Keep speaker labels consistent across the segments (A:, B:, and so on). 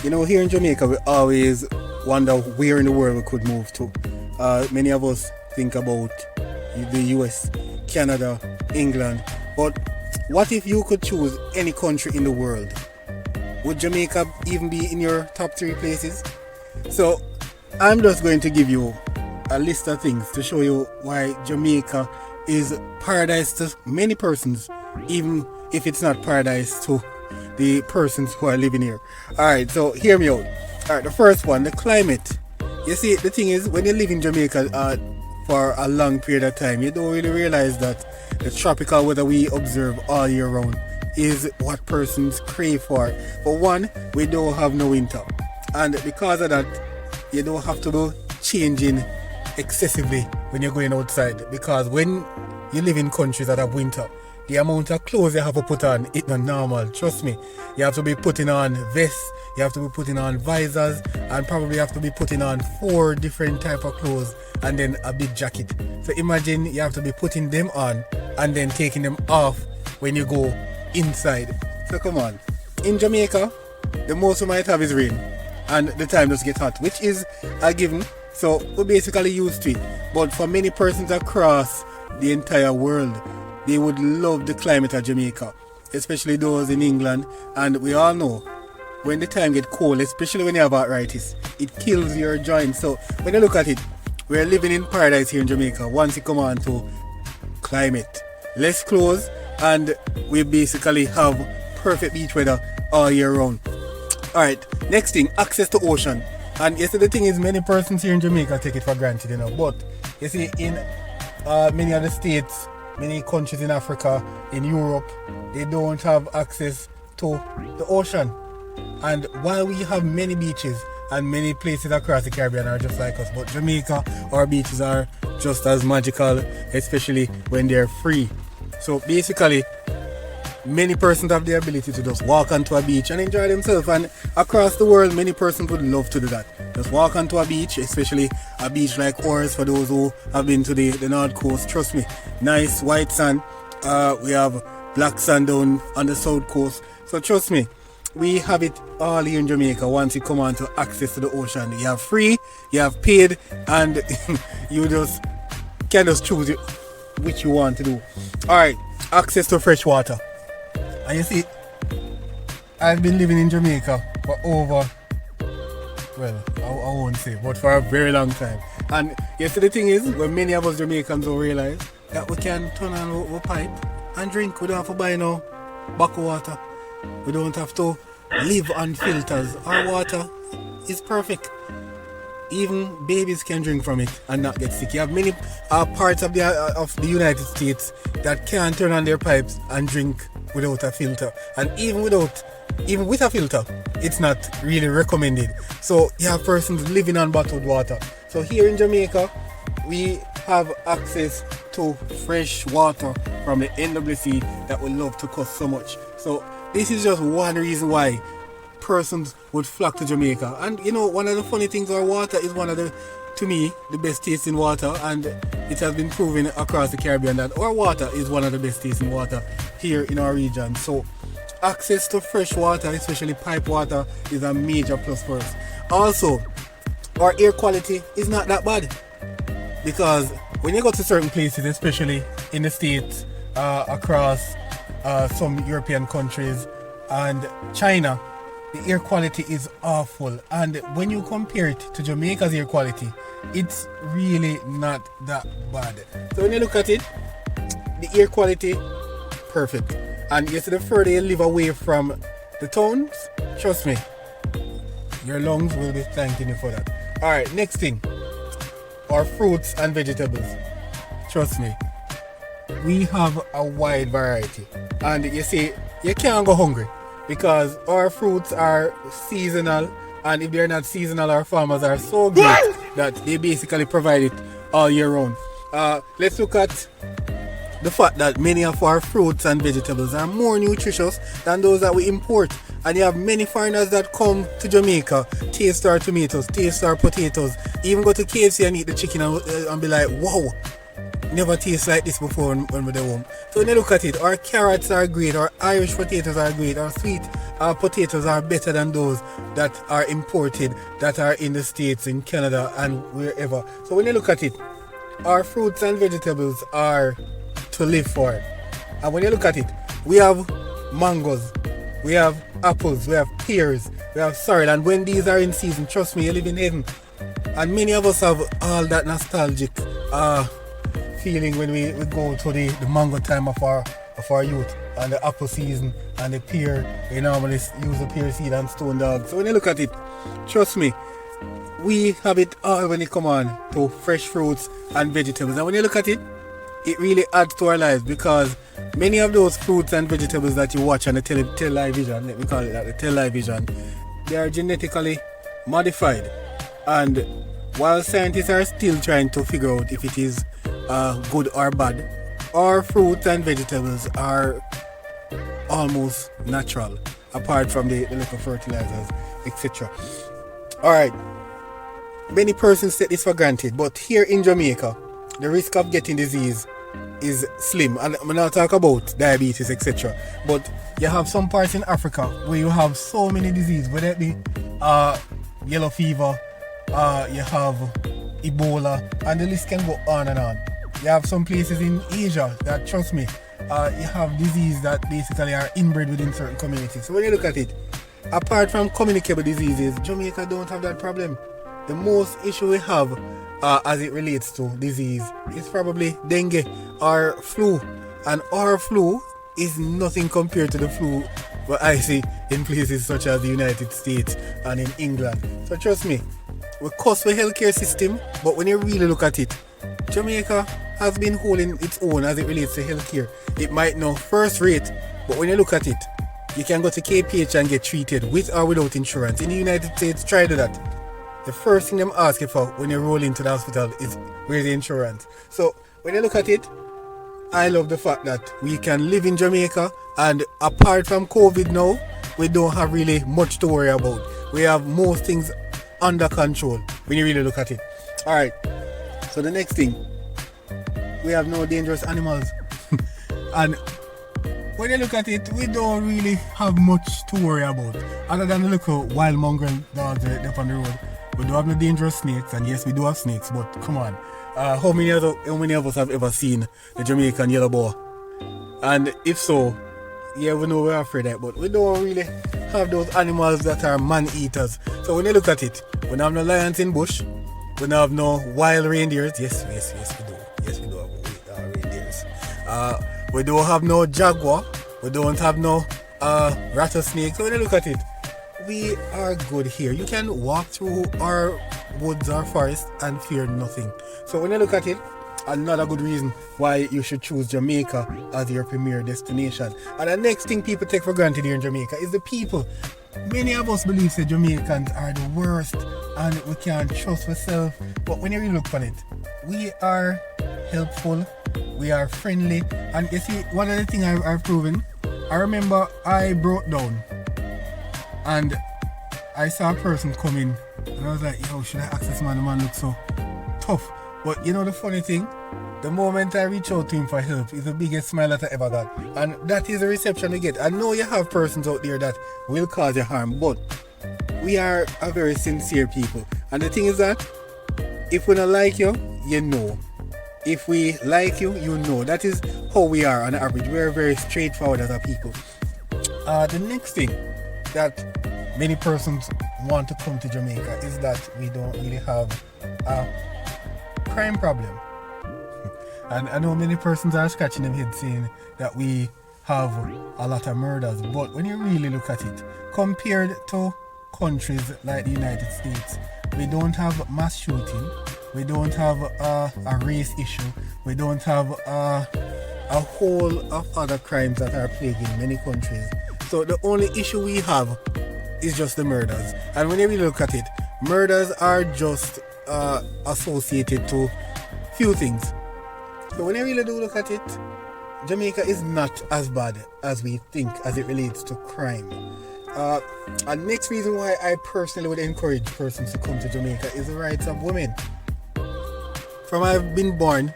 A: Here in Jamaica, we always wonder where in the world we could move to. Many of us think about the US, Canada, England, but what if you could choose any country in the world? Would Jamaica even be in your top 3 places? So I'm just going to give you a list of things to show you why Jamaica is paradise to many persons, even if it's not paradise to the persons who are living here. Alright, so hear me out. Alright, the first one, the climate. You see, the thing is, when you live in Jamaica for a long period of time, you don't really realize that the tropical weather we observe all year round is what persons crave for. For one, we don't have no winter. And because of that, you don't have to be changing excessively when you're going outside. Because when you live in countries that have winter, the amount of clothes you have to put on is not normal. Trust me. You have to be putting on vests, you have to be putting on visors, and probably have to be putting on 4 different type of clothes and then a big jacket. So imagine you have to be putting them on and then taking them off when you go inside. So come on. In Jamaica, the most we might have is rain, and the time does get hot, which is a given. So we're basically used to it. But for many persons across the entire world, they would love the climate of Jamaica, especially those in England. And we all know when the time gets cold, especially when you have arthritis, it kills your joints. So when you look at it, we're living in paradise here in Jamaica once you come on to climate. Less clothes, and we basically have perfect beach weather all year round. Alright, next thing, access to ocean. And you see, the thing is, many persons here in Jamaica take it for granted, but you see, in many other states, many countries in Africa, in Europe, they don't have access to the ocean. And while we have many beaches and many places across the Caribbean are just like us, but Jamaica, our beaches are just as magical, especially when they're free. So basically, many persons have the ability to just walk onto a beach and enjoy themselves, and across the world many persons would love to do that. Just walk onto a beach, especially a beach like ours for those who have been to the North Coast. Trust me, nice white sand. We have black sand down on the South Coast. So trust me, we have it all here in Jamaica once you come on to access to the ocean. You have free, you have paid, and you just can just choose which you want to do. Alright, access to fresh water. And you see, I've been living in Jamaica for over, well, I won't say, but for a very long time. And you see, the thing is, when many of us Jamaicans don't realize that we can turn on our pipe and drink. We don't have to buy no bottled water. We don't have to live on filters. Our water is perfect. Even babies can drink from it and not get sick. You have many parts of the United States that can't turn on their pipes and drink without a filter. And even with a filter, it's not really recommended. So you have persons living on bottled water. So here in Jamaica, we have access to fresh water from the NWC that we love to cost so much. So this is just one reason why persons would flock to Jamaica. And one of the funny things, our water is one of the, to me, the best tasting water, and it has been proven across the Caribbean that our water is one of the best tasting water here in our region. So access to fresh water, especially pipe water, is a major plus for us. Also, our air quality is not that bad, because when you go to certain places, especially in the States, across some European countries and China, the air quality is awful. And when you compare it to Jamaica's air quality, it's really not that bad. So when you look at it, the air quality, perfect. And yes, the further you live away from the towns, trust me, your lungs will be thanking you for that. Alright, next thing, our fruits and vegetables. Trust me, we have a wide variety. And you see, you can't go hungry, because our fruits are seasonal, and if they're not seasonal, our farmers are so good that they basically provide it all year round. Let's look at the fact that many of our fruits and vegetables are more nutritious than those that we import. And you have many foreigners that come to Jamaica, taste our tomatoes, taste our potatoes, even go to KFC and eat the chicken and be like, wow, never tastes like this before when we're home. So when you look at it, our carrots are great, our Irish potatoes are great, our sweet our potatoes are better than those that are imported, that are in the States, in Canada, and wherever. So when you look at it, our fruits and vegetables are to live for. And when you look at it, we have mangoes, we have apples, we have pears, we have sorrel, and when these are in season, trust me, you live in heaven. And many of us have all that nostalgic feeling when we go to the mango time of our youth, and the apple season and the pear. We normally use the pear seed and stone dog. So when you look at it, trust me, we have it all when it come on to fresh fruits and vegetables. And when you look at it, it really adds to our lives, because many of those fruits and vegetables that you watch on the television, let me call it that, the television, they are genetically modified. And while scientists are still trying to figure out if it is good or bad, our fruits and vegetables are almost natural, apart from the little fertilizers, etc. Alright, many persons take this for granted, but here in Jamaica, the risk of getting disease is slim. And I'm not talking about diabetes, etc. But you have some parts in Africa where you have so many diseases, whether it be yellow fever, you have Ebola, and the list can go on and on. You have some places in Asia that, trust me, you have diseases that basically are inbred within certain communities. So when you look at it, apart from communicable diseases, Jamaica don't have that problem. The most issue we have as it relates to disease is probably dengue or flu. And our flu is nothing compared to the flu what I see in places such as the United States and in England. So trust me, we cost the healthcare system, but when you really look at it, Jamaica has been holding its own as it relates to healthcare. It might not first rate, but when you look at it, you can go to KPH and get treated with or without insurance. In the United States, try do that. The first thing them ask you for when you roll into the hospital is where's the insurance. So when you look at it, I love the fact that we can live in Jamaica, and apart from COVID now, we don't have really much to worry about. We have most things under control when you really look at it. Alright, so the next thing, we have no dangerous animals. And when you look at it, we don't really have much to worry about, other than the little wild mongrel dogs up on the road. We don't have no dangerous snakes, and yes, we do have snakes, but come on. How many of us have ever seen the Jamaican yellow boa? And if so, yeah, we know we're afraid of that, but we don't really have those animals that are man-eaters. So when you look at it, we don't have no lions in bush, we don't have no wild reindeers. Yes, we do. Yes, we do have reindeers. We don't have no jaguar, we don't have no rattlesnake. So when you look at it, we are good here. You can walk through our woods or forest and fear nothing. So when you look at it, another good reason why you should choose Jamaica as your premier destination. And the next thing people take for granted here in Jamaica is the people. Many of us believe that Jamaicans are the worst and we can't trust ourselves. But when you really look on it, we are helpful, we are friendly. And you see, one of the things I've proven, I remember I broke down and I saw a person come in and I was like, yo, should I ask this man? The man looks so tough. But you know the funny thing? The moment I reach out to him for help is the biggest smile that I ever got. And that is the reception we get. I know you have persons out there that will cause you harm, but we are a very sincere people. And the thing is that if we don't like you, you know. If we like you, you know. That is how we are on average. We are very straightforward as a people. The next thing that many persons want to come to Jamaica is that we don't really have a crime problem. And I know many persons are scratching their heads saying that we have a lot of murders, but when you really look at it, compared to countries like the United States, we don't have mass shooting, we don't have a race issue, we don't have a whole of other crimes that are plaguing many countries. So the only issue we have is just the murders. And when you really look at it, murders are just associated to few things. So when you really do look at it, Jamaica is not as bad as we think as it relates to crime. And next reason why I personally would encourage persons to come to Jamaica is the rights of women. From I've been born,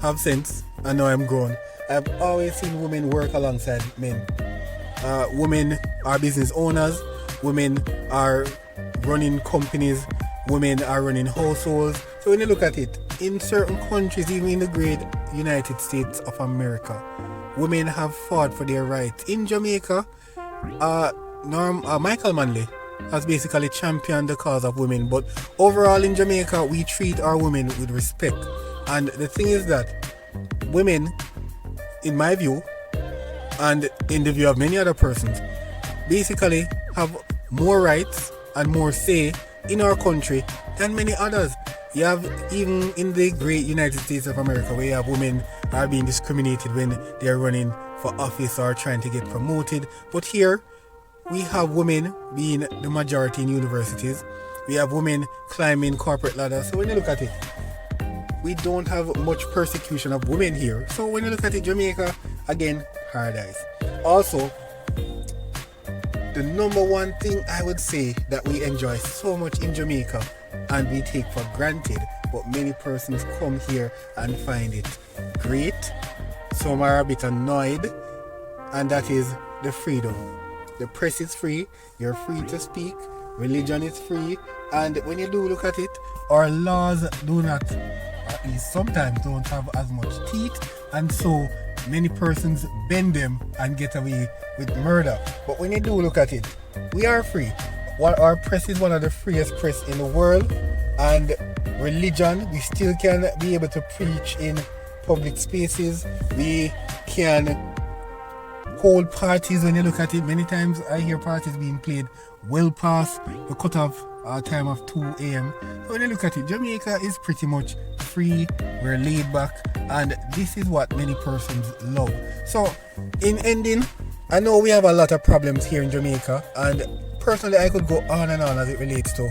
A: have since, and now I'm grown, I've always seen women work alongside men. Women are business owners. Women are running companies. Women are running households. So when you look at it, in certain countries, even in the great United States of America, women have fought for their rights. In Jamaica, Michael Manley has basically championed the cause of women. But overall in Jamaica, we treat our women with respect. And the thing is that women, in my view, and in the view of many other persons, basically have more rights and more say in our country than many others. You have, even in the great United States of America, where you have women are being discriminated when they are running for office or trying to get promoted. But here, we have women being the majority in universities. We have women climbing corporate ladders. So when you look at it, we don't have much persecution of women here. So when you look at it, Jamaica, again, paradise. Also, the number one thing I would say that we enjoy so much in Jamaica and we take for granted, but many persons come here and find it great. Some are a bit annoyed, and that is the freedom. The press is free, you're free to speak, religion is free, and when you do look at it, our laws do not, or at least sometimes don't have as much teeth, and so many persons bend them and get away with murder. But when you do look at it, we are free. Our press is one of the freest press in the world, and religion, we still can be able to preach in public spaces. We can hold parties. When you look at it, many times I hear parties being played well past the cutoff time of 2 a.m. So when you look at it, Jamaica is pretty much free, we're laid back, and this is what many persons love. So in ending, I know we have a lot of problems here in Jamaica, and personally I could go on and on as it relates to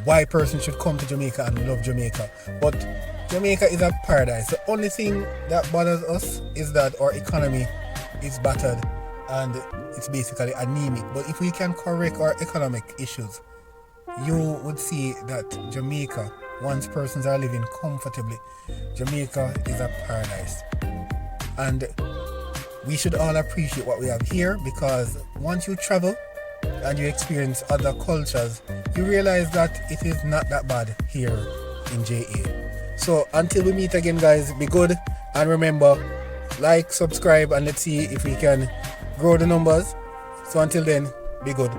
A: why persons should come to Jamaica and love Jamaica. But Jamaica is a paradise. The only thing that bothers us is that our economy is battered and it's basically anemic. But if we can correct our economic issues, you would see that Jamaica, once persons are living comfortably, Jamaica is a paradise. And we should all appreciate what we have here, because once you travel and you experience other cultures, you realize that it is not that bad here in JA. So until we meet again, guys, be good, and remember, like, subscribe, and let's see if we can grow the numbers. So until then, be good.